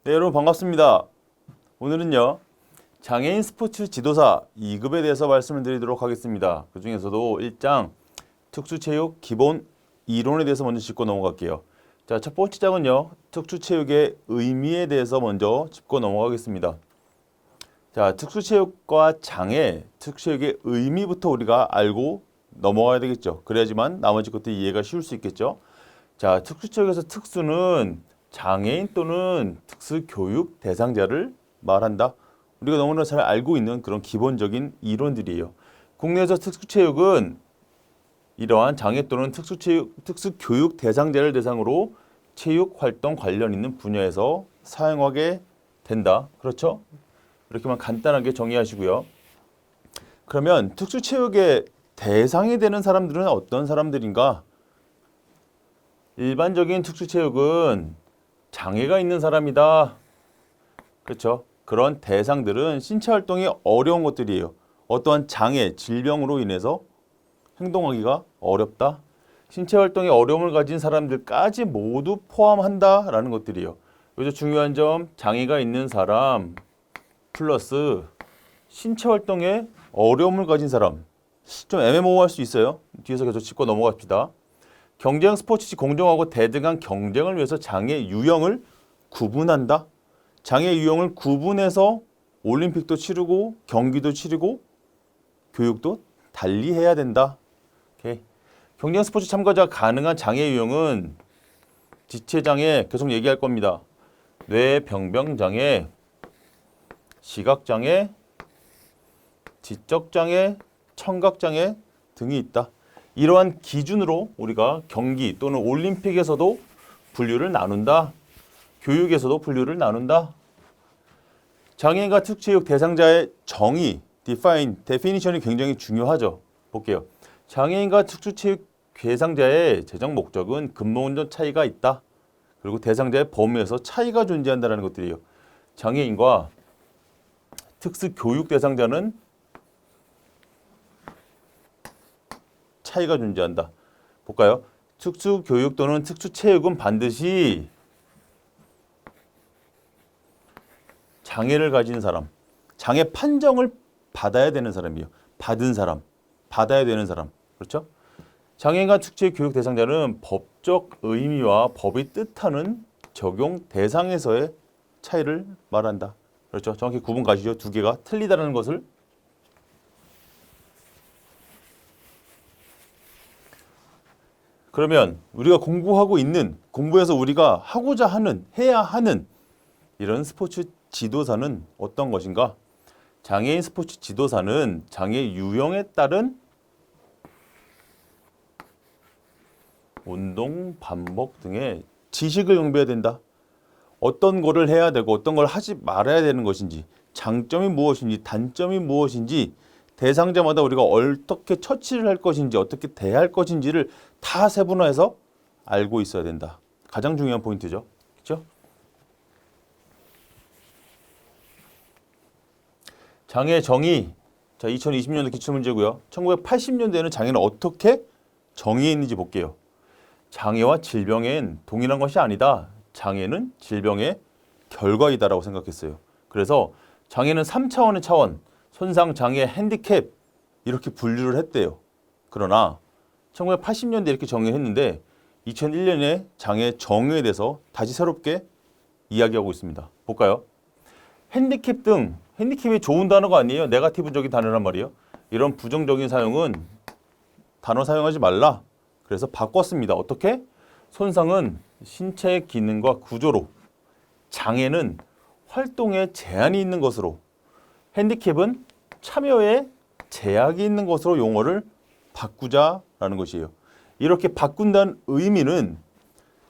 네, 여러분 반갑습니다. 오늘은요, 장애인 스포츠 지도사 2급에 대해서 말씀을 드리도록 하겠습니다. 그 중에서도 1장 특수체육 기본 이론에 대해서 먼저 짚고 넘어갈게요. 자, 첫 번째 장은요, 특수체육의 의미에 대해서 먼저 짚고 넘어가겠습니다. 자, 특수체육과 장애, 특수체육의 의미부터 우리가 알고 넘어가야 되겠죠. 그래야지만 나머지 것들이 이해가 쉬울 수 있겠죠. 자, 특수체육에서 특수는 장애인 또는 특수교육 대상자를 말한다. 우리가 너무나 잘 알고 있는 그런 기본적인 이론들이에요. 국내에서 특수체육은 이러한 장애 또는 특수교육 대상자를 대상으로 체육활동 관련 있는 분야에서 사용하게 된다. 그렇죠? 이렇게만 간단하게 정의하시고요. 그러면 특수체육의 대상이 되는 사람들은 어떤 사람들인가? 일반적인 특수체육은 장애가 있는 사람이다. 그렇죠? 그런 대상들은 신체 활동이 어려운 것들이에요. 어떠한 장애, 질병으로 인해서 행동하기가 어렵다. 신체 활동에 어려움을 가진 사람들까지 모두 포함한다라는 것들이에요. 여기서 중요한 점, 장애가 있는 사람 플러스 신체 활동에 어려움을 가진 사람. 좀 애매모호할 수 있어요. 뒤에서 계속 짚고 넘어갑시다. 경쟁 스포츠시 공정하고 대등한 경쟁을 위해서 장애 유형을 구분한다. 장애 유형을 구분해서 올림픽도 치르고 경기도 치르고 교육도 달리 해야 된다. 오케이. 경쟁 스포츠 참가자 가능한 장애 유형은 지체장애 계속 얘기할 겁니다. 뇌병변장애, 시각장애, 지적장애, 청각장애 등이 있다. 이러한 기준으로 우리가 경기 또는 올림픽에서도 분류를 나눈다. 교육에서도 분류를 나눈다. 장애인과 특수체육 대상자의 정의, definition이 굉장히 중요하죠. 볼게요. 장애인과 특수체육 대상자의 재정 목적은 근본적 차이가 있다. 그리고 대상자의 범위에서 차이가 존재한다는 것들이에요. 장애인과 특수교육 대상자는 차이가 존재한다. 볼까요? 특수교육 또는 특수체육은 반드시 장애를 가진 사람, 장애 판정을 받아야 되는 사람이에요. 받은 사람, 받아야 되는 사람. 그렇죠? 장애인과 특수체육 교육 대상자는 법적 의미와 법이 뜻하는 적용 대상에서의 차이를 말한다. 그렇죠? 정확히 구분 가시죠? 두 개가 틀리다는 것을. 그러면 우리가 공부하고 있는, 공부해서 우리가 하고자 하는, 해야 하는 이런 스포츠 지도사는 어떤 것인가? 장애인 스포츠 지도사는 장애 유형에 따른 운동, 반복 등의 지식을 경비해야 된다. 어떤 거를 해야 되고 어떤 걸 하지 말아야 되는 것인지, 장점이 무엇인지, 단점이 무엇인지, 대상자마다 우리가 어떻게 처치를 할 것인지, 어떻게 대할 것인지를 다 세분화해서 알고 있어야 된다. 가장 중요한 포인트죠. 그렇죠? 장애 정의. 자, 2020년도 기출문제고요. 1980년대에는 장애는 어떻게 정의했는지 볼게요. 장애와 질병엔 동일한 것이 아니다. 장애는 질병의 결과이다라고 생각했어요. 그래서 장애는 3차원의 차원, 손상, 장애, 핸디캡 이렇게 분류를 했대요. 그러나 1980년대 이렇게 정의했는데 2001년에 장애 정의에 대해서 다시 새롭게 이야기하고 있습니다. 볼까요? 핸디캡 등, 핸디캡이 좋은 단어가 아니에요. 네거티브적인 단어란 말이에요. 이런 부정적인 사용은 단어 사용하지 말라. 그래서 바꿨습니다. 어떻게? 손상은 신체의 기능과 구조로, 장애는 활동에 제한이 있는 것으로, 핸디캡은 참여에 제약이 있는 것으로 용어를 바꾸자라는 것이에요. 이렇게 바꾼다는 의미는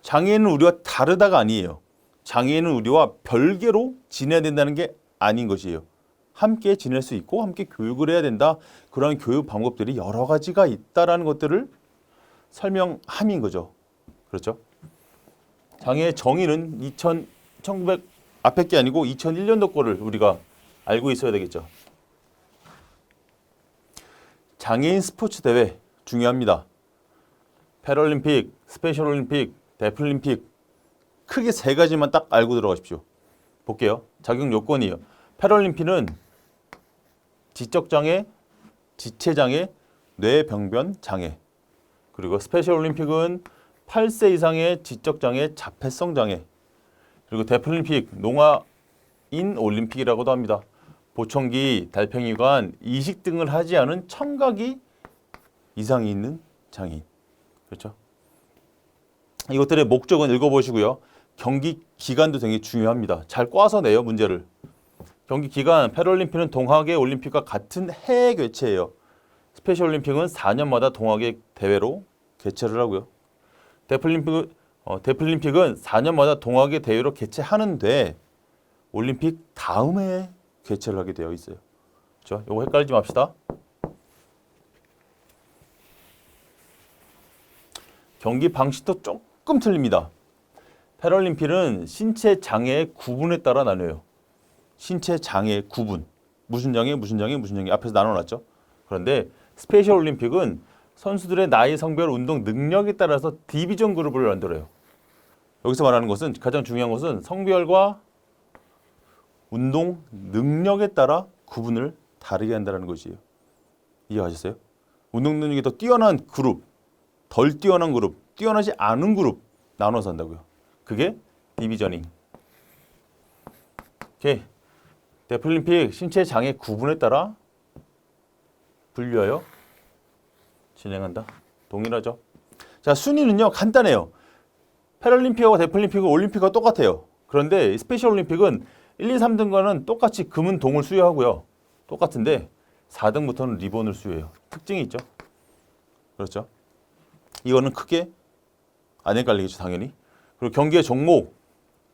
장애인은 우리와 다르다가 아니에요. 장애인은 우리와 별개로 지내야 된다는 게 아닌 것이에요. 함께 지낼 수 있고 함께 교육을 해야 된다. 그런 교육 방법들이 여러 가지가 있다라는 것들을 설명함인 거죠. 그렇죠? 장애의 정의는 1900 앞에 게 아니고 2001년도 거를 우리가 알고 있어야 되겠죠. 장애인 스포츠 대회 중요합니다. 패럴림픽, 스페셜올림픽, 데프림픽 크게 세 가지만 딱 알고 들어가십시오. 볼게요. 자격 요건이에요. 패럴림픽은 지적장애, 지체장애, 뇌병변 장애. 그리고 스페셜 올림픽은 8세 이상의 지적장애, 자폐성 장애. 그리고 데프림픽, 농아인 올림픽이라고도 합니다. 보청기, 달팽이관, 이식 등을 하지 않은 청각이 이상이 있는 장애인. 그렇죠? 이것들의 목적은 읽어보시고요. 경기 기간도 되게 중요합니다. 잘 꽈서 내요, 문제를. 경기 기간, 패럴림픽은 동학의 올림픽과 같은 해에 개최해요. 스페셜 올림픽은 4년마다 동학의 대회로 개최를 하고요. 데프림픽은 4년마다 동학의 대회로 개최하는데 올림픽 다음 해에 개최를 하게 되어 있어요. 그렇죠? 이거 헷갈리지 맙시다. 경기 방식도 조금 틀립니다. 패럴림픽은 신체 장애의 구분에 따라 나뉘어요. 신체 장애의 구분. 무슨 장애, 무슨 장애, 무슨 장애 앞에서 나눠놨죠. 그런데 스페셜 올림픽은 선수들의 나이, 성별, 운동 능력에 따라서 디비전 그룹을 만들어요. 여기서 말하는 것은 가장 중요한 것은 성별과 운동 능력에 따라 구분을 다르게 한다는 것이에요. 이해하셨어요? 운동 능력이 더 뛰어난 그룹, 덜 뛰어난 그룹, 뛰어나지 않은 그룹 나눠서 한다고요. 그게 디비저닝. 오케이. 데프림픽 신체 장애 구분에 따라 분류하여 진행한다. 동일하죠. 자, 순위는요 간단해요. 패럴림픽하고 데프림픽은 올림픽과 똑같아요. 그런데 스페셜 올림픽은 1, 2, 3등과는 똑같이 금은 동을 수여하고요. 똑같은데 4등부터는 리본을 수여해요. 특징이 있죠. 그렇죠. 이거는 크게 안 헷갈리겠죠, 당연히. 그리고 경기의 종목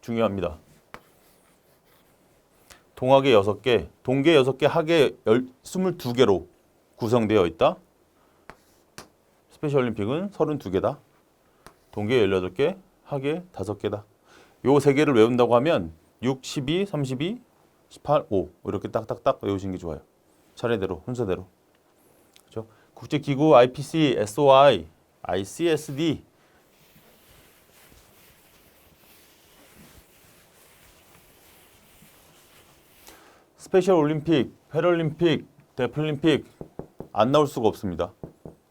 중요합니다. 동학의 6개, 동계 6개, 학의 22개로 구성되어 있다. 스페셜 올림픽은 32개다. 동계 18개, 학의 5개다. 요 3개를 외운다고 하면 6, 12, 32, 18, 5 이렇게 딱딱딱 외우시는 게 좋아요. 차례대로, 순서대로. 그렇죠? 국제기구 IPC, SOI, ICSD 스페셜 올림픽, 패럴림픽, 데프림픽 안 나올 수가 없습니다.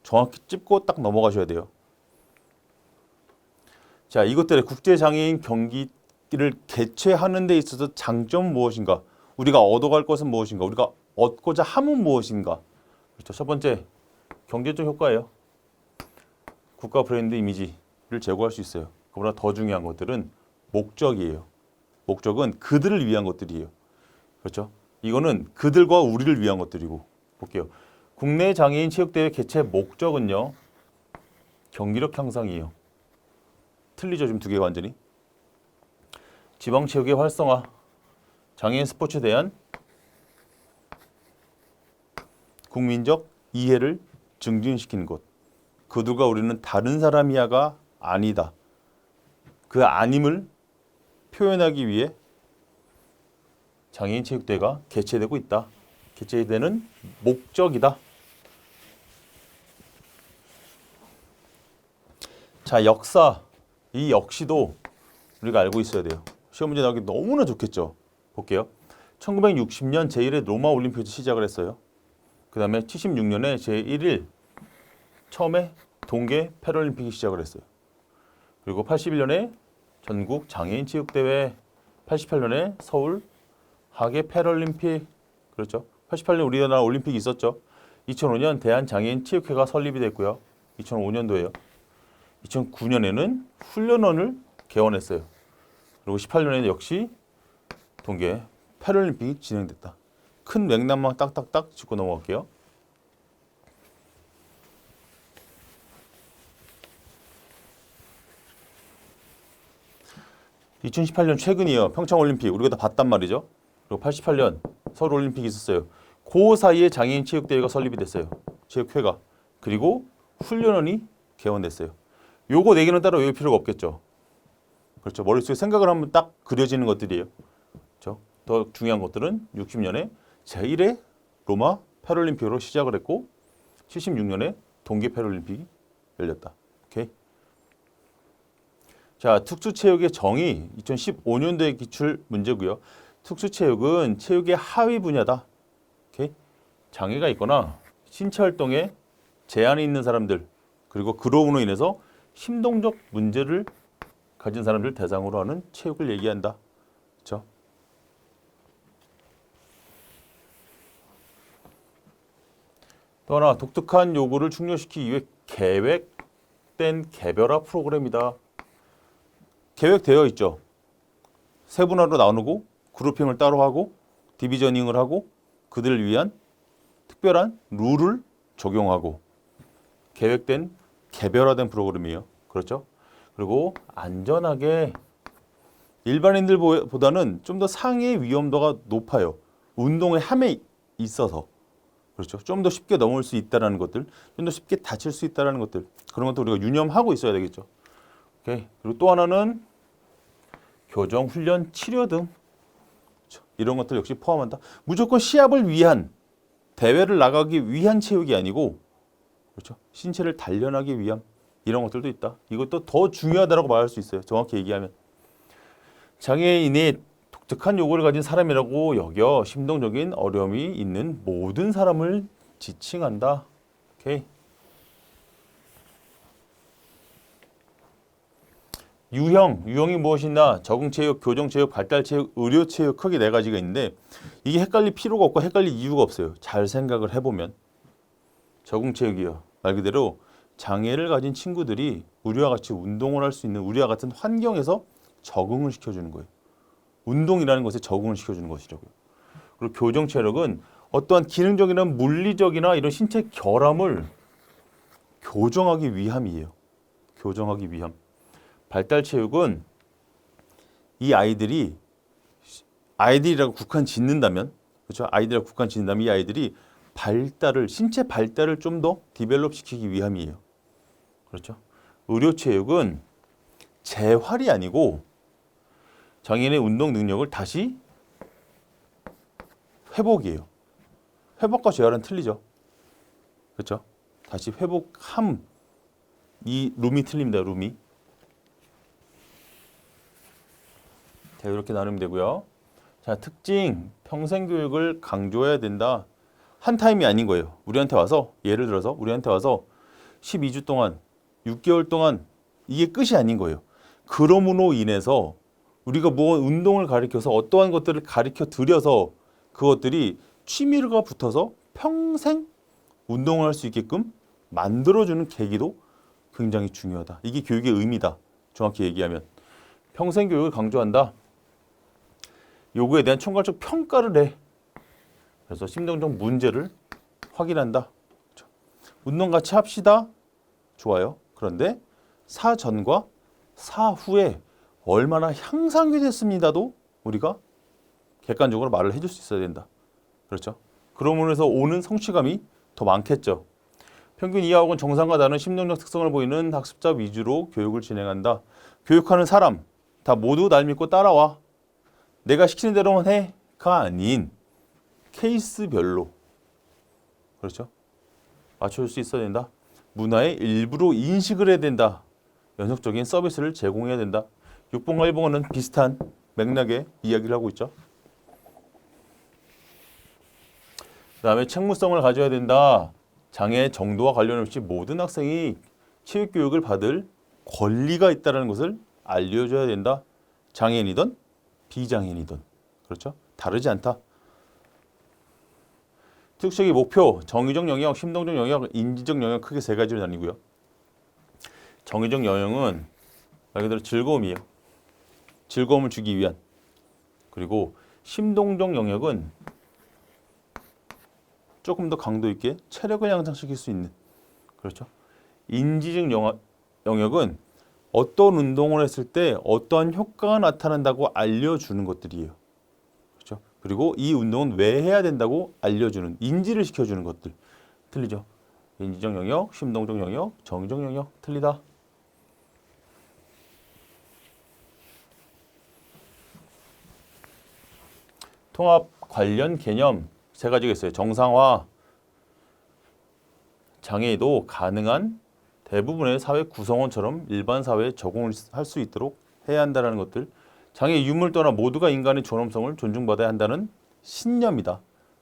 정확히 찝고 딱 넘어가셔야 돼요. 자, 이것들의 국제장애인 경기를 개최하는 데 있어서 장점은 무엇인가? 우리가 얻어갈 것은 무엇인가? 우리가 얻고자 함은 무엇인가? 그렇죠. 첫 번째, 경제적 효과예요. 국가 브랜드 이미지를 제고할 수 있어요. 그보다 더 중요한 것들은 목적이에요. 목적은 그들을 위한 것들이에요. 그렇죠? 이거는 그들과 우리를 위한 것들이고 볼게요. 국내 장애인 체육대회 개최 목적은요. 경기력 향상이에요. 틀리죠, 지금 두 개가 완전히. 지방체육의 활성화, 장애인 스포츠에 대한 국민적 이해를 증진시키는 것. 그들과 우리는 다른 사람이야가 아니다. 그 아님을 표현하기 위해 장애인 체육대회가 개최되고 있다. 개최되는 목적이다. 자, 역사. 이 역시도 우리가 알고 있어야 돼요. 시험 문제 나오기 너무나 좋겠죠. 볼게요. 1960년 제1회 로마 올림픽에서 시작을 했어요. 그 다음에 76년에 제1일 처음에 동계 패럴림픽이 시작을 했어요. 그리고 81년에 전국 장애인 체육대회, 88년에 서울 하계 패럴림픽, 그렇죠. 88년 우리나라 올림픽이 있었죠. 2005년 대한장애인 체육회가 설립이 됐고요. 2005년도에요. 2009년에는 훈련원을 개원했어요. 그리고 18년에는 역시 동계 패럴림픽이 진행됐다. 큰 맥락만 딱딱딱 짚고 넘어갈게요. (2018년) 최근이요. 평창올림픽 우리가 다 봤단 말이죠. 그리고 88년 서울올림픽이 있었어요. 그 사이에 장애인 체육대회가 설립이 됐어요. 체육회가. 그리고 훈련원이 개원됐어요. 요거 4개는 따로 외울 필요가 없겠죠. 그렇죠. 머릿속에 생각을 하면 딱 그려지는 것들이에요. 그렇죠. 더 중요한 것들은 60년에 제1회 로마 패럴림픽으로 시작을 했고 76년에 동계 패럴림픽이 열렸다. 오케이. 자, 특수체육의 정의 2015년도의 기출 문제고요. 특수체육은 체육의 하위 분야다. 오케이? 장애가 있거나 신체 활동에 제한이 있는 사람들, 그리고 그로 인해서 심동적 문제를 가진 사람들 대상으로 하는 체육을 얘기한다. 그렇죠? 또 하나, 독특한 요구를 충족시키기 위해 계획된 개별화 프로그램이다. 계획되어 있죠. 세분화로 나누고 그룹핑을 따로 하고 디비저닝을 하고 그들을 위한 특별한 룰을 적용하고 계획된 개별화된 프로그램이에요. 그렇죠? 그리고 안전하게 일반인들보다는 좀 더 상해의 위험도가 높아요. 운동의 함에 있어서. 그렇죠? 좀 더 쉽게 넘을 수 있다는 것들, 좀 더 쉽게 다칠 수 있다는 것들, 그런 것도 우리가 유념하고 있어야 되겠죠. 오케이. 그리고 또 하나는 교정, 훈련, 치료 등 그렇죠? 이런 것들 역시 포함한다. 무조건 시합을 위한, 대회를 나가기 위한 체육이 아니고 그렇죠? 신체를 단련하기 위한 이런 것들도 있다. 이것도 더 중요하다고 말할 수 있어요. 정확히 얘기하면. 장애인이 독특한 요구를 가진 사람이라고 여겨 심동적인 어려움이 있는 모든 사람을 지칭한다. 오케이. 유형이 무엇이냐? 적응체육, 교정체육, 발달체육, 의료체육 크게 네 가지가 있는데 이게 헷갈릴 필요가 없고 헷갈릴 이유가 없어요. 잘 생각을 해보면. 적응체육이요. 말 그대로 장애를 가진 친구들이 우리와 같이 운동을 할 수 있는 우리와 같은 환경에서 적응을 시켜주는 거예요. 운동이라는 것에 적응을 시켜주는 것이라고요. 그리고 교정체력은 어떠한 기능적이나 물리적이나 이런 신체 결함을 교정하기 위함이에요. 교정하기 위함. 발달체육은 이 아이들이라고 국한 짓는다면, 그렇죠? 아이들이라고 국한 짓는다면 이 아이들이 신체 발달을 좀 더 디벨롭 시키기 위함이에요. 그렇죠? 의료체육은 재활이 아니고 장애인의 운동 능력을 다시 회복이에요. 회복과 재활은 틀리죠. 그렇죠? 다시 회복함. 이 룸이 틀립니다. 룸이. 자, 이렇게 나누면 되고요. 자, 특징. 평생 교육을 강조해야 된다. 한 타임이 아닌 거예요. 우리한테 와서 예를 들어서 우리한테 와서 12주 동안 6개월 동안 이게 끝이 아닌 거예요. 그럼으로 인해서 우리가 뭐 운동을 가르쳐서 어떠한 것들을 가르쳐 드려서 그것들이 취미가 붙어서 평생 운동을 할 수 있게끔 만들어주는 계기도 굉장히 중요하다. 이게 교육의 의미다. 정확히 얘기하면. 평생 교육을 강조한다. 요구에 대한 총괄적 평가를 해. 그래서 심동적 문제를 확인한다. 그렇죠? 운동 같이 합시다. 좋아요. 그런데 사전과 사후에 얼마나 향상이 됐습니다도 우리가 객관적으로 말을 해줄 수 있어야 된다. 그렇죠? 그러므로 해서 오는 성취감이 더 많겠죠. 평균 이하 혹은 정상과 다른 심동적 특성을 보이는 학습자 위주로 교육을 진행한다. 교육하는 사람 다 모두 날 믿고 따라와. 내가 시키는 대로만 해가 아닌 케이스별로 그렇죠? 맞춰줄 수 있어야 된다. 문화의 일부로 인식을 해야 된다. 연속적인 서비스를 제공해야 된다. 6번과 1번은 비슷한 맥락의 이야기를 하고 있죠. 그 다음에 책무성을 가져야 된다. 장애 정도와 관련 없이 모든 학생이 체육교육을 받을 권리가 있다는 것을 알려줘야 된다. 장애인이든 비장애인이든 그렇죠? 다르지 않다. 특수적인 목표, 정의적 영역, 심동적 영역, 인지적 영역 크게 세 가지로 나뉘고요. 정의적 영역은 말 그대로 즐거움이에요. 즐거움을 주기 위한. 그리고 심동적 영역은 조금 더 강도 있게 체력을 향상시킬 수 있는. 그렇죠. 인지적 영역은 어떤 운동을 했을 때 어떠한 효과가 나타난다고 알려주는 것들이에요. 그렇죠. 그리고 이 운동은 왜 해야 된다고 알려주는, 인지를 시켜주는 것들. 틀리죠. 인지적 영역, 심동적 영역, 정의적 영역 틀리다. 통합 관련 개념 세 가지가 있어요. 정상화, 장애도 가능한 대부분의 사회 구성원처럼 일반 사회에 적응을 할 수 있도록 해야 한다는 것들. 장애의 유무를 떠나 모두가 인간의 존엄성을 존중받아야 한다는 신념이다.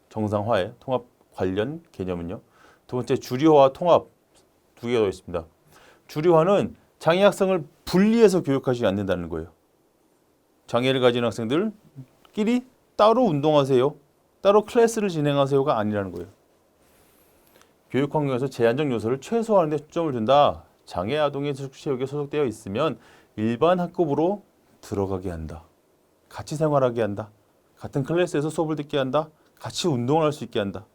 정상화해 통합 관련 개념은요. 두 번째, 주류화와 통합 두 개가 더 있습니다. 주류화는 장애 학생을 분리해서 교육하지 않는다는 거예요. 장애를 가진 학생들끼리 따로 운동하세요. 따로 클래스를 진행하세요가 아니라는 거예요. 교육 환경에서 제한적 요소를 최소화하는 데 초점을 둔다. 장애 아동이 숙시체육에 소속되어 있으면 일반 학급으로 들어가게 한다. 같이 생활하게 한다. 같은 클래스에서 수업을 듣게 한다. 같이 운동을 할 수 있게 한다.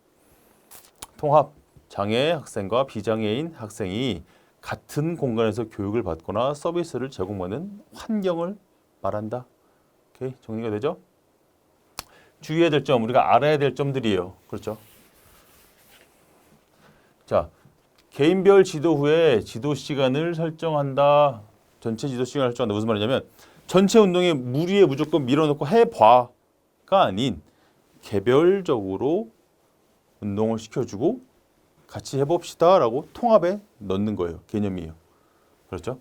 통합, 장애 학생과 비장애인 학생이 같은 공간에서 교육을 받거나 서비스를 제공받는 환경을 말한다. 오케이, 정리가 되죠? 주의해야 될 점, 우리가 알아야 될 점들이에요. 그렇죠? 자, 개인별 지도 후에 지도 시간을 설정한다. 전체 지도 시간을 설정한다. 무슨 말이냐면 전체 운동에 무리에 무조건 밀어넣고 해봐가 아닌 개별적으로 운동을 시켜주고 같이 해봅시다 라고 통합에 넣는 거예요. 개념이에요. 그렇죠?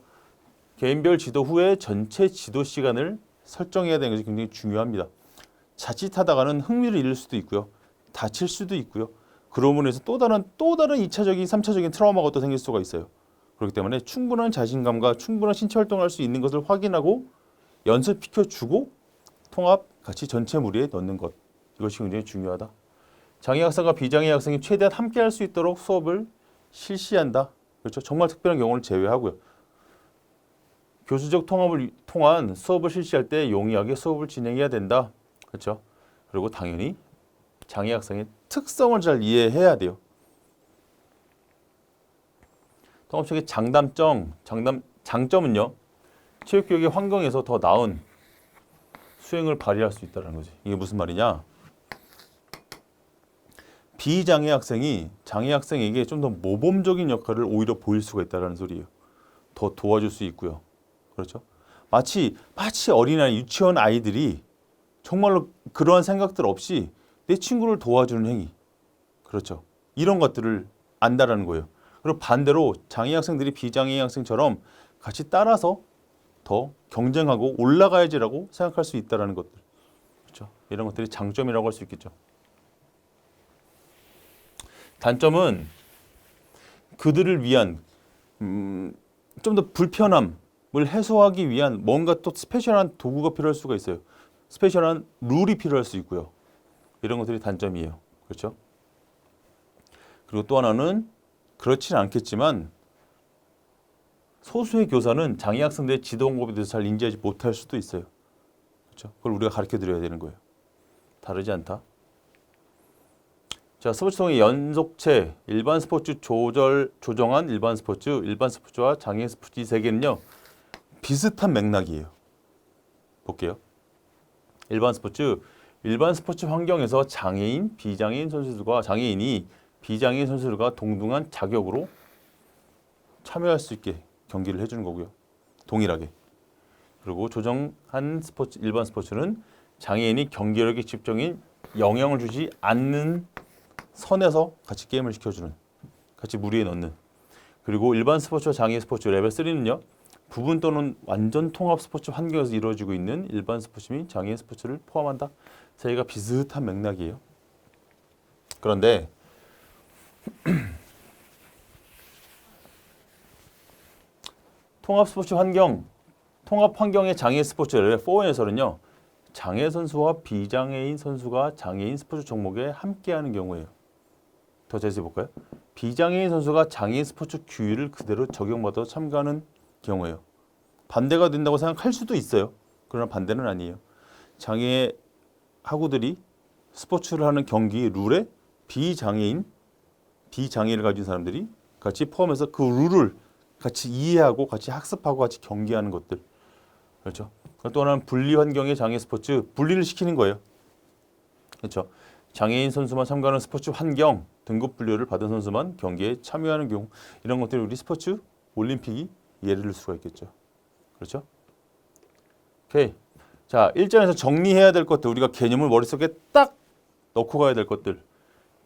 개인별 지도 후에 전체 지도 시간을 설정해야 되는 것이 굉장히 중요합니다. 자칫하다가는 흥미를 잃을 수도 있고요. 다칠 수도 있고요. 그러므로 해서 또 다른 2차적인, 3차적인 트라우마가 또 생길 수가 있어요. 그렇기 때문에 충분한 자신감과 충분한 신체 활동을 할 수 있는 것을 확인하고 연습시켜주고 통합 같이 전체 무리에 넣는 것. 이것이 굉장히 중요하다. 장애 학생과 비장애 학생이 최대한 함께 할 수 있도록 수업을 실시한다. 그렇죠? 정말 특별한 경우를 제외하고요. 교수적 통합을 통한 수업을 실시할 때 용이하게 수업을 진행해야 된다. 그렇죠? 그리고 당연히 장애 학생의 특성을 잘 이해해야 돼요. 통합적인 장점은요. 체육교육의 환경에서 더 나은 수행을 발휘할 수 있다는 거지. 이게 무슨 말이냐? 비장애 학생이 장애 학생에게 좀 더 모범적인 역할을 오히려 보일 수가 있다는 소리예요. 더 도와줄 수 있고요. 그렇죠? 마치 어린아이, 유치원 아이들이 정말로 그러한 생각들 없이 내 친구를 도와주는 행위. 그렇죠? 이런 것들을 안다라는 거예요. 그리고 반대로 장애 학생들이 비장애 학생처럼 같이 따라서 더 경쟁하고 올라가야지라고 생각할 수 있다는 것들. 그렇죠? 이런 것들이 장점이라고 할 수 있겠죠. 단점은 그들을 위한 좀 더 불편함을 해소하기 위한 뭔가 또 스페셜한 도구가 필요할 수가 있어요. 스페셜한 룰이 필요할 수 있고요. 이런 것들이 단점이에요. 그렇죠? 그리고 또 하나는 그렇지는 않겠지만 소수의 교사는 장애 학생들의 지도 방법에 대해서 잘 인지하지 못할 수도 있어요. 그렇죠? 그걸 우리가 가르쳐 드려야 되는 거예요. 다르지 않다. 자, 스포츠성의 연속체, 일반 스포츠 조정한 일반 스포츠와 장애 스포츠 이 세 개는요. 비슷한 맥락이에요. 볼게요. 일반 스포츠 환경에서 장애인이 비장애인 선수들과 동등한 자격으로 참여할 수 있게 경기를 해주는 거고요. 동일하게. 그리고 조정한 일반 스포츠는 장애인이 경기력에 집중인 영향을 주지 않는 선에서 같이 게임을 시켜주는, 같이 무리에 넣는. 그리고 일반 스포츠와 장애 스포츠 레벨 3는요. 부분 또는 완전 통합 스포츠 환경에서 이루어지고 있는 일반 스포츠 및 장애 스포츠를 포함한다. 세 개가 비슷한 맥락이에요. 그런데 통합 환경의 장애 스포츠 레벨 4에서는요. 장애 선수와 비장애인 선수가 장애인 스포츠 종목에 함께하는 경우예요. 더 자세히 볼까요? 비장애인 선수가 장애인 스포츠 규율을 그대로 적용받아 참가하는 경우예요. 반대가 된다고 생각할 수도 있어요. 그러나 반대는 아니에요. 장애 학우들이 스포츠를 하는 경기 룰에 비장애를 가진 사람들이 같이 포함해서 그 룰을 같이 이해하고 같이 학습하고 같이 경기하는 것들. 그렇죠? 또 하나는 분리 환경의 장애 스포츠, 분리를 시키는 거예요. 그렇죠? 장애인 선수만 참가하는 스포츠 환경, 등급 분류를 받은 선수만 경기에 참여하는 경우, 이런 것들이 우리 스포츠 올림픽이 예를 들 수가 있겠죠. 그렇죠? 오케이. 자, 1장에서 정리해야 될 것들, 우리가 개념을 머릿속에 딱 넣고 가야 될 것들.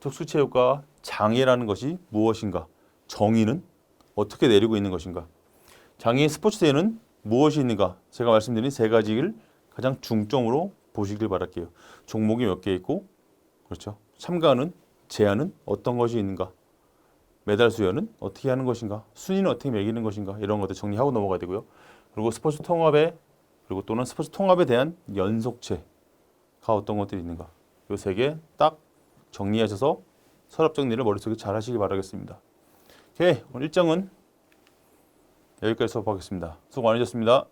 특수체육과 장애라는 것이 무엇인가? 정의는 어떻게 내리고 있는 것인가. 장애인 스포츠대회는 무엇이 있는가. 제가 말씀드린 세 가지를 가장 중점으로 보시길 바랄게요. 종목이 몇 개 있고, 그렇죠. 참가하는 제한은 어떤 것이 있는가. 메달 수여는 어떻게 하는 것인가. 순위는 어떻게 매기는 것인가. 이런 것들 정리하고 넘어가야 되고요. 그리고 스포츠 통합에 그리고 또는 스포츠 통합에 대한 연속체가 어떤 것들이 있는가. 이 세 개 딱 정리하셔서 서랍 정리를 머릿속에 잘 하시기 바라겠습니다. 오케이. 오늘 일정은 여기까지 수업하겠습니다. 수고 많으셨습니다.